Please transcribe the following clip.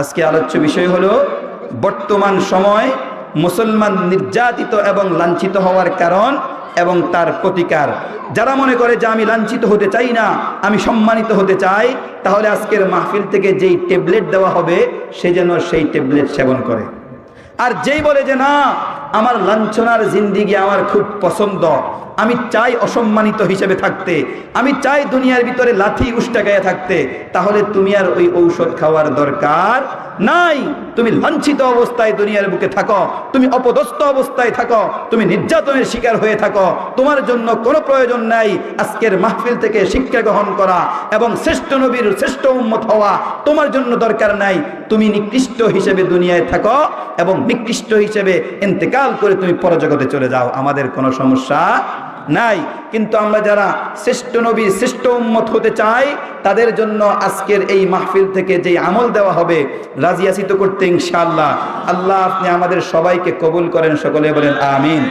আজকে আলোচ্য বিষয় হলো বর্তমান সময় মুসলমান নির্যাতিত এবং লাঞ্ছিত হওয়ার কারণ এবং তার প্রতিকার। যারা মনে করে যে আমি লাঞ্ছিত হতে চাই না, আমি সম্মানিত হতে চাই, তাহলে আজকের মাহফিল থেকে যেই ট্যাবলেট দেওয়া হবে সে যেন সেই ট্যাবলেট সেবন করে। আর যেই বলে যে না, আমার লাঞ্ছনার জিন্দিগি আমার খুব পছন্দ, আমি চাই অসম্মানিত হিসেবে থাকতে, আমি চাই দুনিয়ার ভিতরে লাথি উষ্টা গায়ে থাকতে, তাহলে তুমি আর ওই ঔষধ খাওয়ার দরকার নাই। তুমি লাঞ্ছিত অবস্থায় দুনিয়ার বুকে থাকো, তুমি অপদস্থ অবস্থায় থাকো, তুমি নির্যাতনের শিকার হয়ে থাকো, তোমার জন্য কোনো প্রয়োজন নাই আজকের মাহফিল থেকে শিক্ষা গ্রহণ করা এবং শ্রেষ্ঠ নবীর শ্রেষ্ঠ উম্মত হওয়া তোমার জন্য দরকার নাই। তুমি নিকৃষ্ট হিসেবে দুনিয়ায় থাকো এবং নিকৃষ্ট হিসেবে ইন্তেকাল করে তুমি পরজগতে চলে যাও, আমাদের কোনো সমস্যা নাই। কিন্তু আমরা যারা শ্রেষ্ঠ নবী শ্রেষ্ঠ উম্মত হতে চাই, তাদের জন্য আজকের এই মাহফিল থেকে যেই আমল দেওয়া হবে রাজি আছি তো করতে ইনশাআল্লাহ। আল্লাহ আপনি আমাদের সবাইকে কবুল করেন, সকলে বলেন আমিন।